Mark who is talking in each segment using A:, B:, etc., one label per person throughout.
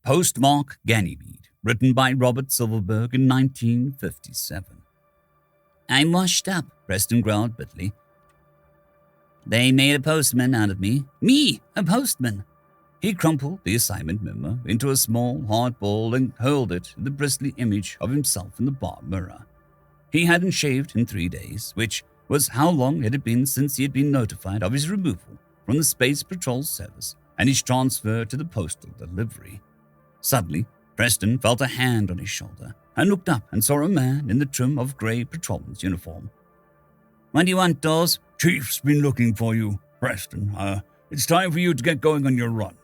A: Postmark Ganymede, written by Robert Silverberg in 1957. "I'm washed up," Preston growled bitterly. "They made a postman out of me. Me, a postman!" He crumpled the assignment memo into a small, hard ball and hurled it at the bristly image of himself in the bar mirror. He hadn't shaved in 3 days, which was how long it had been since he had been notified of his removal from the Space Patrol Service and his transfer to the Postal Delivery. Suddenly, Preston felt a hand on his shoulder and looked up and saw a man in the trim of grey patrolman's uniform. "What do you want, Dawes?"
B: "Chief's been looking for you, Preston. It's time for you to get going on your run."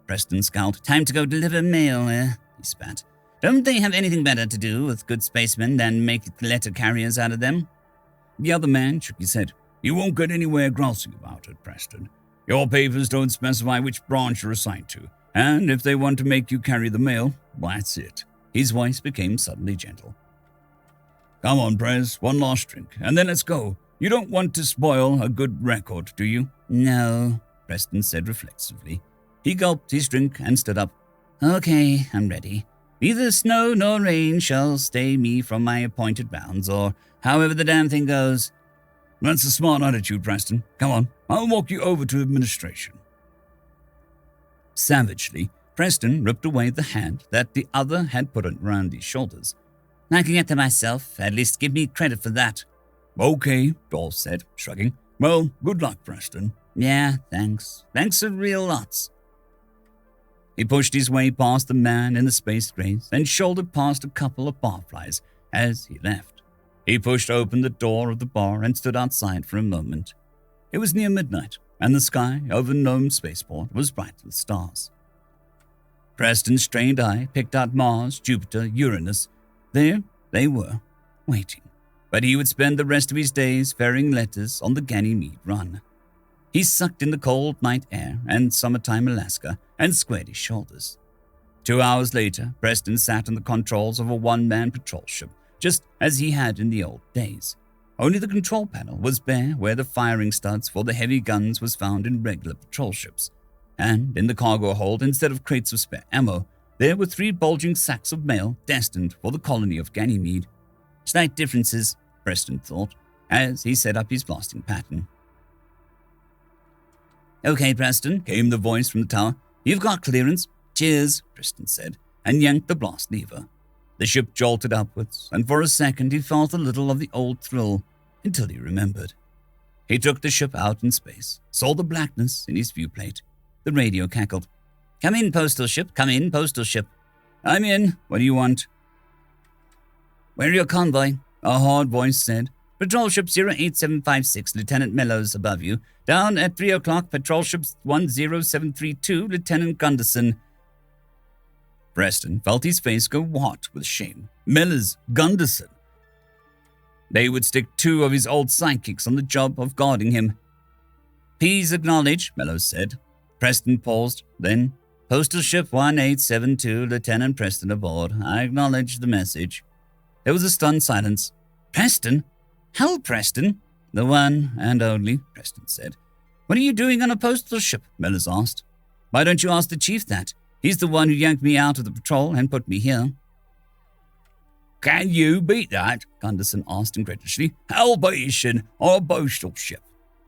A: Preston scowled. "Time to go deliver mail, he spat. "Don't they have anything better to do with good spacemen than make letter carriers out of them?"
B: The other man shook his head. "You won't get anywhere grousing about it, Preston. Your papers don't specify which branch you're assigned to, and if they want to make you carry the mail, well, that's it."
A: His voice became suddenly gentle.
B: "Come on, Pres, one last drink, and then let's go. You don't want to spoil a good record, do you?"
A: "No," Preston said reflexively. He gulped his drink and stood up. "Okay, I'm ready. Neither snow nor rain shall stay me from my appointed bounds, or however the damn thing goes."
B: "That's a smart attitude, Preston. Come on, I'll walk you over to administration."
A: Savagely, Preston ripped away the hand that the other had put around his shoulders. "I can get there myself. At least give me credit for that."
B: "Okay," Dawes said, shrugging. "Well, good luck, Preston."
A: "Yeah, thanks. Thanks a real lots." He pushed his way past the man in the space grays and shouldered past a couple of barflies as he left. He pushed open the door of the bar and stood outside for a moment. It was near midnight, and the sky over Nome Spaceport was bright with stars. Preston's strained eye picked out Mars, Jupiter, Uranus. There they were, waiting. But he would spend the rest of his days ferrying letters on the Ganymede run. He sucked in the cold night air and summertime Alaska and squared his shoulders. 2 hours later, Preston sat on the controls of a one-man patrol ship, just as he had in the old days. Only the control panel was bare where the firing studs for the heavy guns was found in regular patrol ships. And in the cargo hold, instead of crates of spare ammo, there were 3 bulging sacks of mail destined for the colony of Ganymede. Slight differences, Preston thought, as he set up his blasting pattern. "Okay, Preston," came the voice from the tower. "You've got clearance." "Cheers," Preston said, and yanked the blast lever. The ship jolted upwards, and for a second he felt a little of the old thrill, until he remembered. He took the ship out in space, saw the blackness in his viewplate. The radio cackled. "Come in, postal ship. Come in, postal ship."
B: "I'm in. What do you want?"
A: "Where are your convoy?" a hard voice said. "Patrol ship 08756, Lieutenant Mellows above you. Down at 3 o'clock, patrol ship 10732, Lieutenant Gunderson."
B: Preston felt his face go hot with shame. Mellows, Gunderson. They would stick 2 of his old sidekicks on the job of guarding him.
A: "Please acknowledge," Mellows said. Preston paused, then, "Postal ship 1872, Lieutenant Preston aboard. I acknowledge the message." There was a stunned silence. "Preston? Hell, Preston?" "The one and only," Preston said. "What are you doing on a postal ship?" Mellows asked. "Why don't you ask the chief that? He's the one who yanked me out of the patrol and put me here."
B: "Can you beat that?" Gunderson asked incredulously. "Hellbation on a postal ship."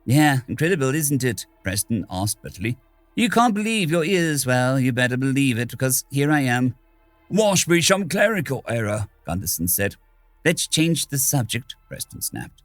A: "Yeah, incredible, isn't it?" Preston asked bitterly. "You can't believe your ears. Well, you better believe it, because here I am."
B: "Must be some clerical error," Gunderson said.
A: "Let's change the subject," Preston snapped.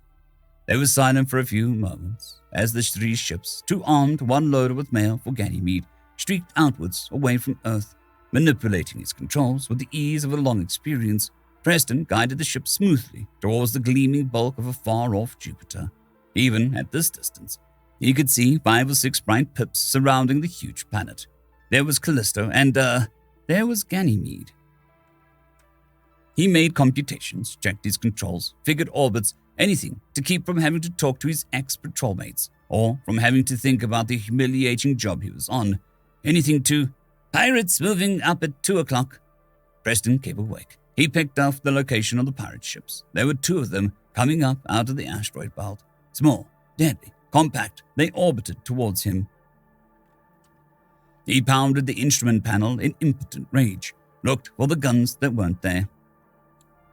A: They were silent for a few moments as the 3 ships, 2 armed, 1 loaded with mail for Ganymede, streaked outwards away from Earth. Manipulating its controls with the ease of a long experience, Preston guided the ship smoothly towards the gleaming bulk of a far-off Jupiter. Even at this distance, he could see 5 or 6 bright pips surrounding the huge planet. There was Callisto and, there was Ganymede. He made computations, checked his controls, figured orbits, anything to keep from having to talk to his ex-patrol mates, or from having to think about the humiliating job he was on. Anything to, "Pirates moving up at 2 o'clock. Preston kept awake. He picked off the location of the pirate ships. There were 2 of them coming up out of the asteroid belt. Small, deadly, compact, they orbited towards him. He pounded the instrument panel in impotent rage, looked for the guns that weren't there.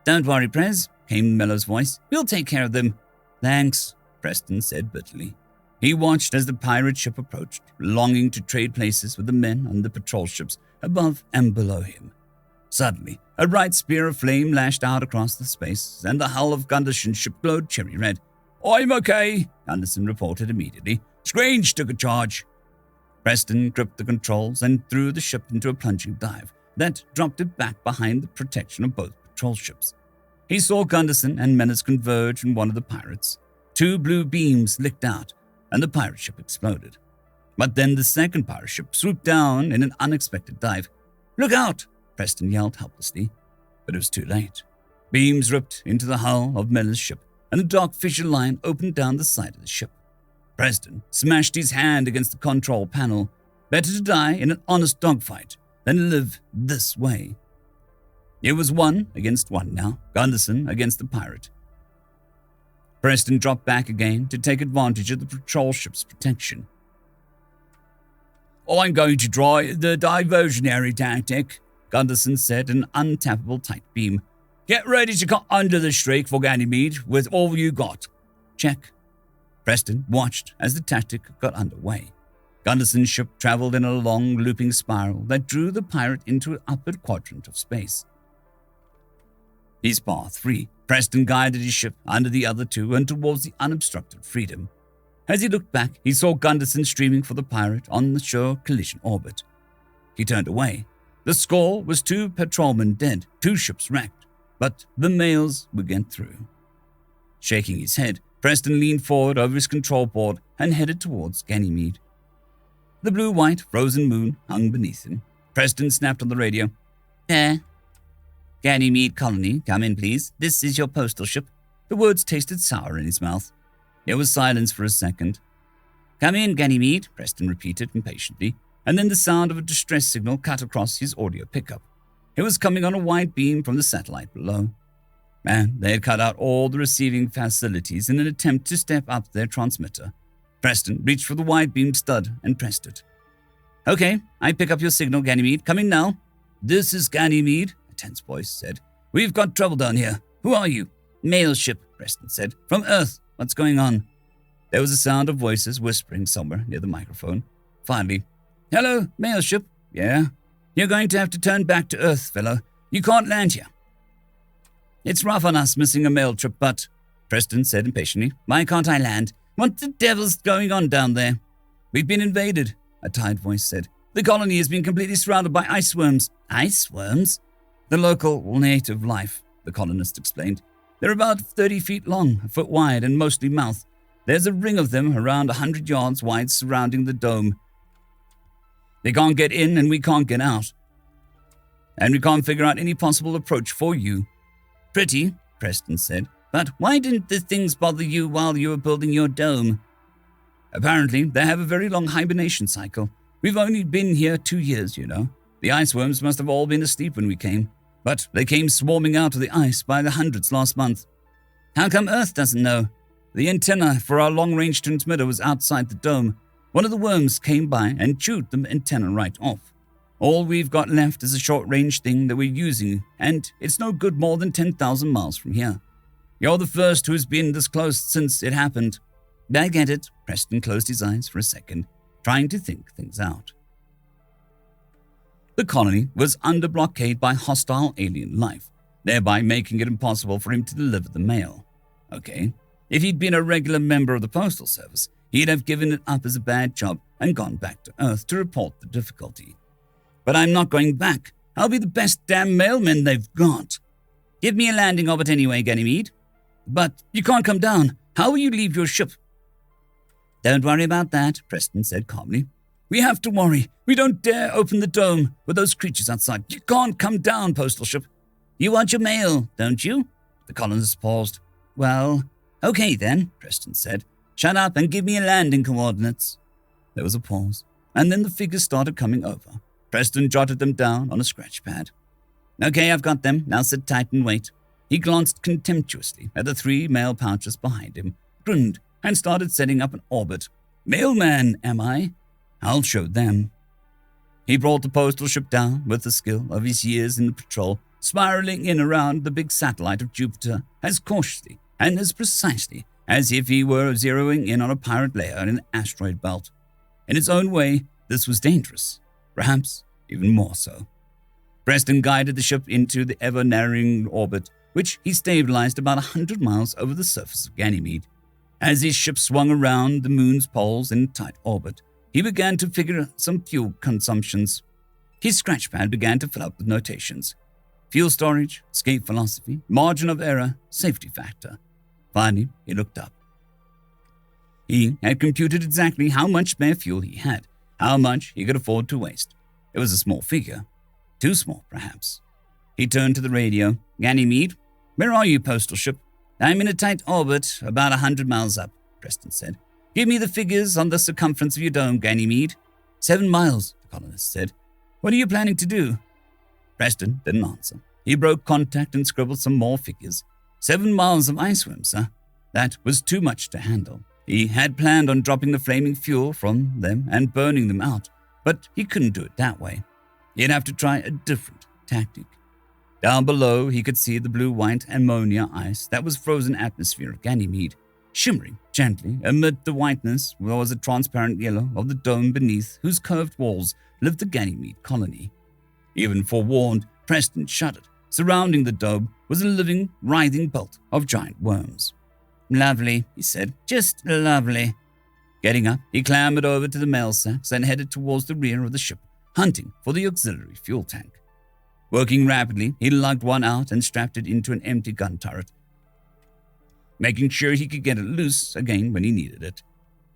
A: "Don't worry, Prez," came Mellow's voice. "We'll take care of them." "Thanks," Preston said bitterly. He watched as the pirate ship approached, longing to trade places with the men on the patrol ships above and below him. Suddenly, a bright spear of flame lashed out across the space, and the hull of Gunderson's ship glowed cherry red. "I'm okay," Gunderson reported immediately. "Strange took a charge." Preston gripped the controls and threw the ship into a plunging dive that dropped it back behind the protection of both patrol ships. He saw Gunderson and Menace converge on one of the pirates. 2 blue beams licked out, and the pirate ship exploded. But then the second pirate ship swooped down in an unexpected dive. "Look out!" Preston yelled helplessly, but it was too late. Beams ripped into the hull of Menace's ship, and a dark fissure line opened down the side of the ship. Preston smashed his hand against the control panel. Better to die in an honest dogfight than live this way. It was 1 against 1 now, Gunderson against the pirate. Preston dropped back again to take advantage of the patrol ship's protection. "I'm going to try the diversionary tactic," Gunderson said in an untappable tight beam. "Get ready to cut under the streak for Ganymede with all you got." "Check." Preston watched as the tactic got underway. Gunderson's ship traveled in a long, looping spiral that drew the pirate into an upward quadrant of space. His path free, Preston guided his ship under the other 2 and towards the unobstructed freedom. As he looked back, he saw Gunderson streaming for the pirate on the sure collision orbit. He turned away. The score was 2 patrolmen dead, 2 ships wrecked, but the males would get through. Shaking his head, Preston leaned forward over his control board and headed towards Ganymede. The blue-white frozen moon hung beneath him. Preston snapped on the radio. "There. Ganymede colony, come in please. This is your postal ship." The words tasted sour in his mouth. There was silence for a second. "Come in, Ganymede," Preston repeated impatiently, and then the sound of a distress signal cut across his audio pickup. It was coming on a wide beam from the satellite below. And they had cut out all the receiving facilities in an attempt to step up their transmitter. Preston reached for the wide-beam stud and pressed it. "Okay, I pick up your signal, Ganymede. Come in now." "This is Ganymede," a tense voice said. "We've got trouble down here. Who are you?" "Mail ship," Preston said. "From Earth. What's going on?" There was a sound of voices whispering somewhere near the microphone. Finally, "Hello, mail ship." "Yeah." "You're going to have to turn back to Earth, fellow. You can't land here." "It's rough on us missing a mail trip, but," Preston said impatiently, "why can't I land? What the devil's going on down there?" "We've been invaded," a tired voice said. "The colony has been completely surrounded by ice worms." "Ice worms?" "The local native life," the colonist explained. "They're about 30 feet long, a foot wide, and mostly mouth. There's a ring of them around 100 yards wide surrounding the dome. They can't get in and we can't get out. And we can't figure out any possible approach for you." "Pretty," Preston said. "But why didn't the things bother you while you were building your dome?" "Apparently, they have a very long hibernation cycle. We've only been here 2 years, you know. The ice worms must have all been asleep when we came. But they came swarming out of the ice by the hundreds last month." "How come Earth doesn't know?" "The antenna for our long-range transmitter was outside the dome. One of the worms came by and chewed the antenna right off. All we've got left is a short-range thing that we're using, and it's no good more than 10,000 miles from here. You're the first who's been this close since it happened." "I get it." Preston closed his eyes for a second, trying to think things out. The colony was under blockade by hostile alien life, thereby making it impossible for him to deliver the mail. Okay, if he'd been a regular member of the Postal Service, he'd have given it up as a bad job and gone back to Earth to report the difficulty. "But I'm not going back. I'll be the best damn mailman they've got." "Give me a landing orbit anyway, Ganymede." "But you can't come down. How will you leave your ship?" "Don't worry about that," Preston said calmly. "We have to worry. We don't dare open the dome with those creatures outside. You can't come down, postal ship." "You want your mail, don't you?" The colonist paused. "Well, okay then," Preston said. "Shut up and give me your landing coordinates." There was a pause, and then the figures started coming over. Preston jotted them down on a scratch pad. "Okay, I've got them. Now sit tight and wait." He glanced contemptuously at the 3 mail pouches behind him, grinned, and started setting up an orbit. "Mailman, am I? I'll show them." He brought the postal ship down with the skill of his years in the patrol, spiraling in around the big satellite of Jupiter as cautiously and as precisely as if he were zeroing in on a pirate lair in the asteroid belt. In its own way, this was dangerous, perhaps even more so. Preston guided the ship into the ever-narrowing orbit, which he stabilized about 100 miles over the surface of Ganymede. As his ship swung around the moon's poles in tight orbit, he began to figure some fuel consumptions. His scratchpad began to fill up with notations. Fuel storage, escape velocity, margin of error, safety factor. Finally, he looked up. He had computed exactly how much spare fuel he had, how much he could afford to waste. It was a small figure. Too small, perhaps. He turned to the radio. "Ganymede, where are you, postal ship?" "I'm in a tight orbit, about 100 miles up," Preston said. "Give me the figures on the circumference of your dome, Ganymede." 7 miles, the colonist said. "What are you planning to do?" Preston didn't answer. He broke contact and scribbled some more figures. 7 miles of ice swim, sir. That was too much to handle. He had planned on dropping the flaming fuel from them and burning them out, but he couldn't do it that way. He'd have to try a different tactic. Down below, he could see the blue-white ammonia ice that was frozen atmosphere of Ganymede. Shimmering gently amid the whiteness was a transparent yellow of the dome beneath whose curved walls lived the Ganymede colony. Even forewarned, Preston shuddered. Surrounding the dome was a living, writhing belt of giant worms. "Lovely," he said. "Just lovely." Getting up, he clambered over to the mail sacks and headed towards the rear of the ship, hunting for the auxiliary fuel tank. Working rapidly, he lugged one out and strapped it into an empty gun turret, making sure he could get it loose again when he needed it.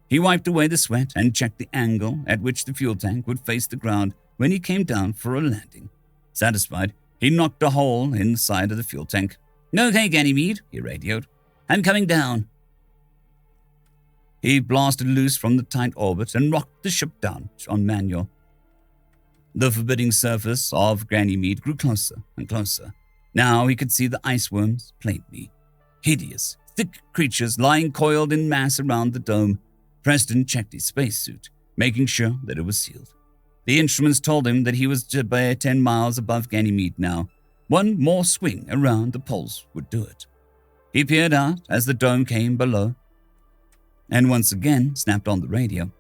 A: He wiped away the sweat and checked the angle at which the fuel tank would face the ground when he came down for a landing. Satisfied, he knocked a hole in the side of the fuel tank. "Okay, Ganymede," he radioed. "I'm coming down." He blasted loose from the tight orbit and rocked the ship down on manual. The forbidding surface of Ganymede grew closer and closer. Now he could see the ice worms plainly. Hideous, thick creatures lying coiled in mass around the dome. Preston checked his spacesuit, making sure that it was sealed. The instruments told him that he was about 10 miles above Ganymede now. One more swing around the poles would do it. He peered out as the dome came below and once again snapped on the radio.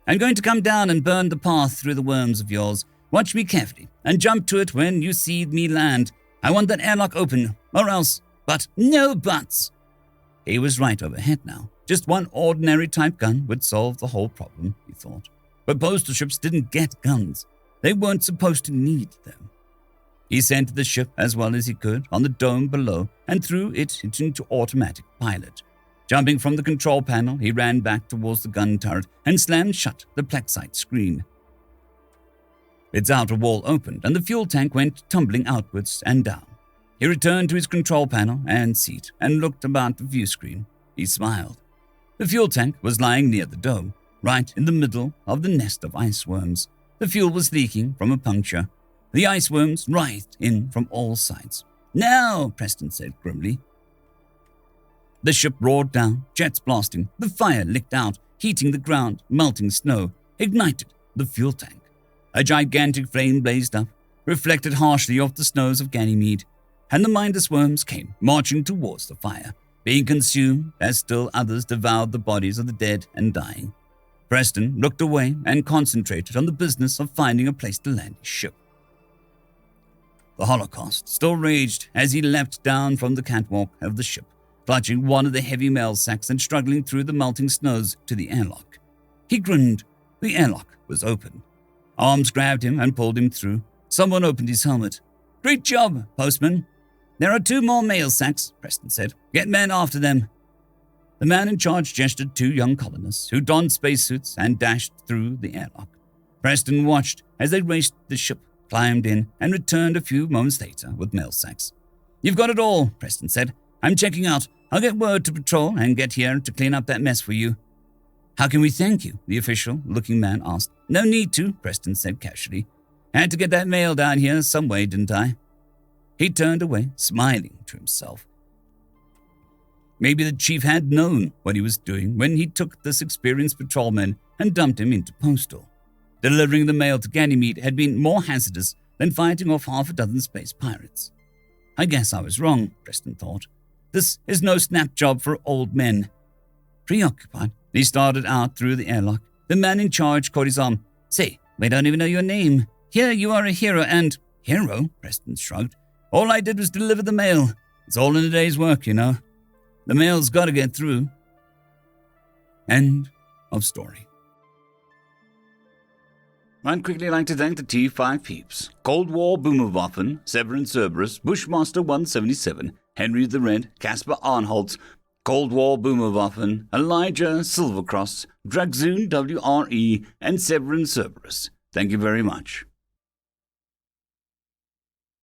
A: "I'm going to come down and burn the path through the worms of yours. Watch me carefully and jump to it when you see me land. I want that airlock open, or else, but no buts." He was right overhead now. Just one ordinary type gun would solve the whole problem, he thought. But postal ships didn't get guns. They weren't supposed to need them. He centered the ship as well as he could on the dome below and threw it into automatic pilot. Jumping from the control panel, he ran back towards the gun turret and slammed shut the plexite screen. Its outer wall opened and the fuel tank went tumbling outwards and down. He returned to his control panel and seat and looked about the view screen. He smiled. The fuel tank was lying near the dome, right in the middle of the nest of ice worms. The fuel was leaking from a puncture. The ice worms writhed in from all sides. "Now," Preston said grimly. The ship roared down, jets blasting. The fire licked out, heating the ground, melting snow, ignited the fuel tank. A gigantic flame blazed up, reflected harshly off the snows of Ganymede, and the mindless worms came marching towards the fire, being consumed as still others devoured the bodies of the dead and dying. Preston looked away and concentrated on the business of finding a place to land his ship. The Holocaust still raged as he leapt down from the catwalk of the ship, clutching one of the heavy mail sacks and struggling through the melting snows to the airlock. He grinned. The airlock was open. Arms grabbed him and pulled him through. Someone opened his helmet. "Great job, postman." "There are 2 more mail sacks," Preston said. "Get men after them." The man in charge gestured 2 young colonists who donned spacesuits and dashed through the airlock. Preston watched as they raced the ship, climbed in, and returned a few moments later with mail sacks. "You've got it all," Preston said. "I'm checking out. I'll get word to patrol and get here to clean up that mess for you." "How can we thank you?" the official-looking man asked. "No need to," Preston said casually. "I had to get that mail down here some way, didn't I?" He turned away, smiling to himself. Maybe the chief had known what he was doing when he took this experienced patrolman and dumped him into postal. Delivering the mail to Ganymede had been more hazardous than fighting off half a dozen space pirates. I guess I was wrong, Preston thought. This is no snap job for old men. Preoccupied, he started out through the airlock. The man in charge caught his arm. Say, we don't even know your name. Here you are a hero and... Hero? Preston shrugged. All I did was deliver the mail. It's all in a day's work, you know. The mail's got to get through. End of story. I'd quickly like to thank the T5 peeps. Cold War Boomerwaffen, Severin Cerberus, Bushmaster 177, Henry the Red, Caspar Arnholtz, Cold War Boomerwaffen, Elijah Silvercross, Dragzoon WRE, and Severin Cerberus. Thank you very much.